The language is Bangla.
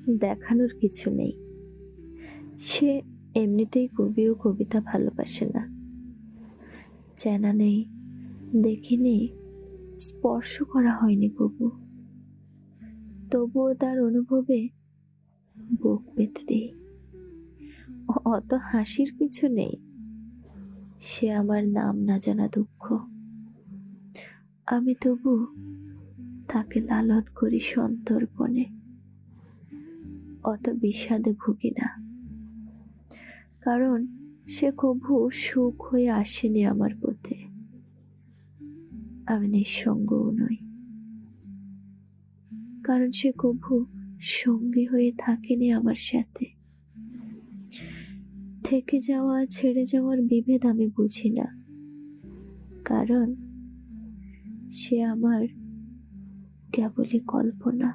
দেখানোর কিছু নেই। সে এমনিতেই কবি ও কবিতা ভালোবাসে না। জানা নেই, দেখিনি, স্পর্শ করা হয়নি কবু, তবুও তার অনুভবে বুক পেতে দিই। অত হাসির কিছু নেই। সে আমার নাম না জানা দুঃখ, আমি তবু তাকে লালন করি সন্তর্পণে। অত বিষাদে ভুগি না, কারণ সে কভু সুখ হয়ে আসেনি আমার পথে। আমি নিঃসঙ্গও নই, কারণ সে কভু সঙ্গী হয়ে থাকেনি আমার সাথে। থেকে যাওয়া ছেড়ে যাওয়ার বিভেদ আমি বুঝি না, কারণ সে আমার কেবলই কল্পনা।